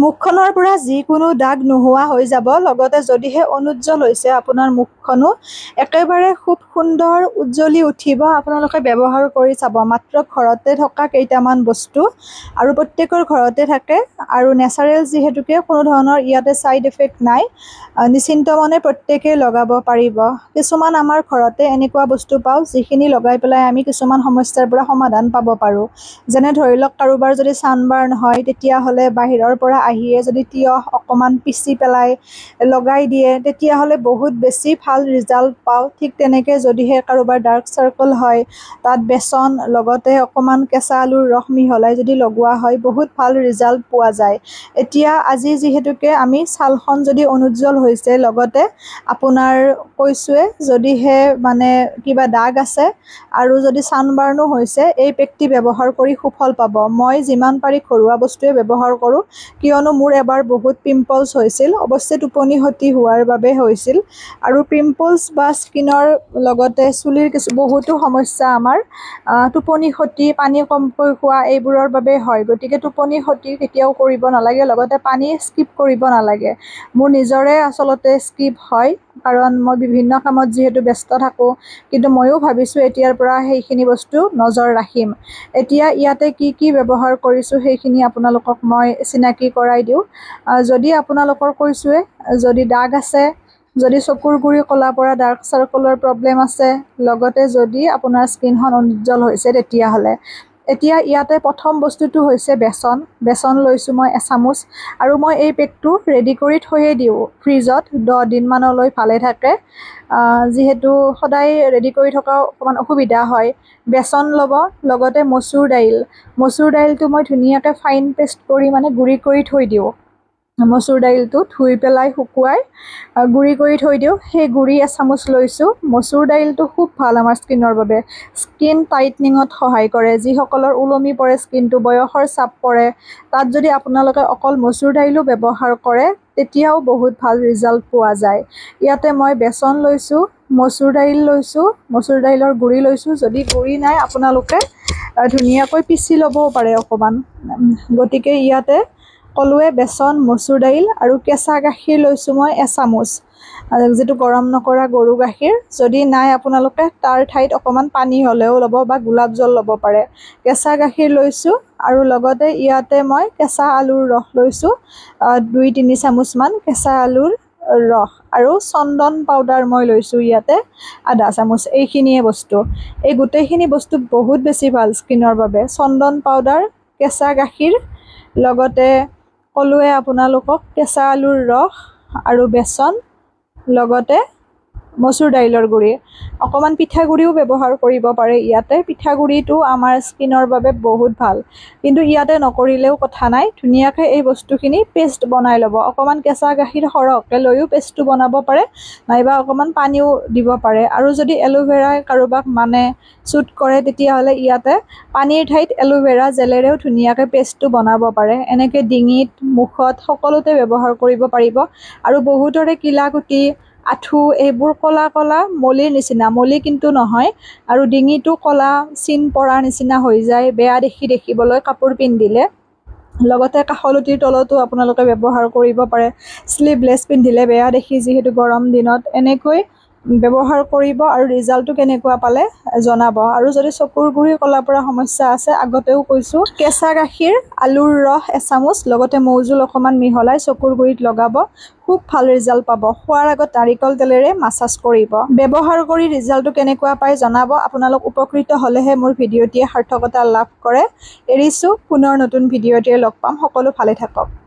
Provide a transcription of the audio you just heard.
মুখখনৰ পৰা যিকোনো দাগ নোহোৱা হৈ যাব। লগতে যদিহে অনুজ্জ্বল হৈছে আপোনাৰ মুখখনো একেবাৰে খুব সুন্দৰ উজ্জ্বলি উঠিব। আপোনালোকে ব্যৱহাৰ কৰি চাব। মাত্ৰ ঘৰতে থকা কেইটামান বস্তু আৰু প্ৰত্যেকৰ ঘৰতে থাকে আৰু নেচাৰেল যিহেতুকে কোনো ধৰণৰ ইয়াতে ছাইড এফেক্ট নাই। নিশ্চিন্ত মনে প্ৰত্যেকেই লগাব পাৰিব। কিছুমান আমাৰ ঘৰতে এনেকুৱা বস্তু পাওঁ যিখিনি লগাই পেলাই আমি কিছুমান সমস্যাৰ পৰা সমাধান পাব পাৰোঁ। যেনে ধৰি লওক কাৰোবাৰ যদি ছানবাৰ্ণ হয় তেতিয়াহ'লে বাহিৰৰ পৰা আহিয়ে যদি তিয়হ অকণমান পিচি পেলাই লগাই দিয়ে তেতিয়াহ'লে বহুত বেছি ভাল ৰিজাল্ট পাওঁ। ঠিক তেনেকৈ যদিহে কাৰোবাৰ ডাৰ্ক চাৰ্কল হয় তাত বেচন লগতে অকণমান কেঁচা আলুৰ ৰস মিহলাই যদি লগোৱা হয় বহুত ভাল ৰিজাল্ট পোৱা যায়। এতিয়া আজি যিহেতুকে আমি ছালখন যদি অনুজ্জ্বল হৈছে লগতে আপোনাৰ কৈছোঁৱে যদিহে মানে কিবা দাগ আছে আৰু যদি ছানবাৰ্ণো হৈছে এই পেকটি ব্যৱহাৰ কৰি সুফল পাব। মই যিমান পাৰি ঘৰুৱা বস্তুৱে ব্যৱহাৰ কৰোঁ কিয়নো মোৰ এবাৰ বহুত পিম্পলছ হৈছিল। অৱশ্যে টোপনি ক্ষতি হোৱাৰ বাবে হৈছিল আৰু পিম্পলছ বা স্কিনৰ লগতে চুলিৰ বহুতো সমস্যা আমাৰ টোপনি ক্ষতি পানী কমকৈ খোৱা এইবোৰৰ বাবে হয়। গতিকে টোপনি ক্ষতি কেতিয়াও কৰিব নালাগে। লগতে পানী স্কিপ কৰিব নালাগে। মোৰ নিজৰে আচলতে স্কিপ হয় কাৰণ মই বিভিন্ন কামত যিহেতু ব্যস্ত থাকোঁ। কিন্তু ময়ো ভাবিছোঁ এতিয়াৰ পৰা সেইখিনি বস্তু নজৰ ৰাখিম। এতিয়া ইয়াতে কি কি ব্যৱহাৰ কৰিছোঁ সেইখিনি আপোনালোকক মই চিনাকি কৰাই দিওঁ। যদি আপোনালোকৰ কৈছোঁৱে যদি দাগ আছে, যদি চকুৰ গুৰি ক'লা পৰা ডাৰ্ক চাৰ্কলৰ প্ৰব্লেম আছে, লগতে যদি আপোনাৰ স্কিনখন অনুজ্জ্বল হৈছে তেতিয়াহ'লে এতিয়া ইয়াতে প্ৰথম বস্তুটো হৈছে বেচন। বেচন লৈছোঁ মই এচামুচ আৰু মই এই পেকটো ৰেডি কৰি থৈয়ে দিওঁ ফ্ৰিজত 10 দিনমানলৈ ভালে থাকে। যিহেতু সদায় ৰেডি কৰি থকা অকণমান অসুবিধা হয়। বেচন ল'ব লগতে মচুৰ দাইল। মচুৰ দাইলটো মই ধুনীয়াকৈ ফাইন পেষ্ট কৰি মানে গুড়ি কৰি থৈ দিওঁ। মচুৰ দাইলটো ধুই পেলাই শুকুৱাই গুড়ি কৰি থৈ দিওঁ। সেই গুড়ি এচামুচ লৈছোঁ। মচুৰ দাইলটো খুব ভাল আমাৰ স্কিনৰ বাবে। স্কিন টাইটনিঙত সহায় কৰে। যিসকলৰ ওলমি পৰে স্কিনটো, বয়সৰ চাপ পৰে তাত যদি আপোনালোকে অকল মচুৰ দাইলো ব্যৱহাৰ কৰে তেতিয়াও বহুত ভাল ৰিজাল্ট পোৱা যায়। ইয়াতে মই বেচন লৈছোঁ, মচুৰ দাইল লৈছোঁ, মচুৰ দাইলৰ গুড়ি লৈছোঁ। যদি গুড়ি নাই আপোনালোকে ধুনীয়াকৈ পিচি ল'বও পাৰে অকণমান। গতিকে ইয়াতে ক'লোৱে বেচন, মচুৰ দাইল আৰু কেঁচা গাখীৰ লৈছোঁ মই এচামুচ, যিটো গৰম নকৰা গৰু গাখীৰ। যদি নাই আপোনালোকে তাৰ ঠাইত অকণমান পানী হ'লেও ল'ব বা গোলাপ জল ল'ব পাৰে। কেঁচা গাখীৰ লৈছোঁ আৰু লগতে ইয়াতে মই কেঁচা আলুৰ ৰস লৈছোঁ 2-3 চামুচমান কেঁচা আলুৰ ৰস আৰু চন্দন পাউডাৰ মই লৈছোঁ ইয়াতে আধা চামুচ। এইখিনিয়ে বস্তু। এই গোটেইখিনি বস্তু বহুত বেছি ভাল স্কিনৰ বাবে। চন্দন পাউডাৰ, কেঁচা গাখীৰ, লগতে ক'লোৱে আপোনালোকক কেঁচা আলুৰ ৰস আৰু বেচন, লগতে মচুৰ দাইলৰ গুড়ি। অকণমান পিঠাগুড়িও ব্যৱহাৰ কৰিব পাৰে ইয়াতে। পিঠাগুড়িটো আমাৰ স্কিনৰ বাবে বহুত ভাল। কিন্তু ইয়াতে নকৰিলেও কথা নাই। ধুনীয়াকৈ এই বস্তুখিনি পেষ্ট বনাই ল'ব। অকণমান কেঁচা গাখীৰ সৰহকৈ লৈও পেষ্টটো বনাব পাৰে নাইবা অকণমান পানীও দিব পাৰে। আৰু যদি এল'ভেৰাই কাৰোবাক মানে শ্বুট কৰে তেতিয়াহ'লে ইয়াতে পানীৰ ঠাইত এল'ভেৰা জেলেৰেও ধুনীয়াকৈ পেষ্টটো বনাব পাৰে। এনেকৈ ডিঙিত, মুখত সকলোতে ব্যৱহাৰ কৰিব পাৰিব। আৰু বহুতৰে কিলাকুটি, আঁঠু এইবোৰ ক'লা ক'লা মলিৰ নিচিনা, মলি কিন্তু নহয়। আৰু ডিঙিটো ক'লা চিন পৰাৰ নিচিনা হৈ যায় বেয়া দেখিবলৈ কাপোৰ পিন্ধিলে। লগতে কাষলতিৰ তলতো আপোনালোকে ব্যৱহাৰ কৰিব পাৰে। শ্লিভলেছ পিন্ধিলে বেয়া দেখি যিহেতু গৰম দিনত। এনেকৈ ব্যৱহাৰ কৰিব আৰু ৰিজাল্টটো কেনেকুৱা পালে জনাব। আৰু যদি চকুৰ গুৰি ক'লা পৰা সমস্যা আছে আগতেও কৈছোঁ কেঁচা গাখীৰ, আলুৰ ৰস এচামুচ লগতে মৌজোল অকণমান মিহলাই চকুৰ গুৰিত লগাব। খুব ভাল ৰিজাল্ট পাব। খোৱাৰ আগত নাৰিকল তেলেৰে মাছাজ কৰিব। ব্যৱহাৰ কৰি ৰিজাল্টটো কেনেকুৱা পায় জনাব। আপোনালোক উপকৃত হ'লেহে মোৰ ভিডিঅ'টিয়ে সাৰ্থকতা লাভ কৰে। এৰিছোঁ, পুনৰ নতুন ভিডিঅ'টিৰে লগ পাম। সকলো ভালে থাকক।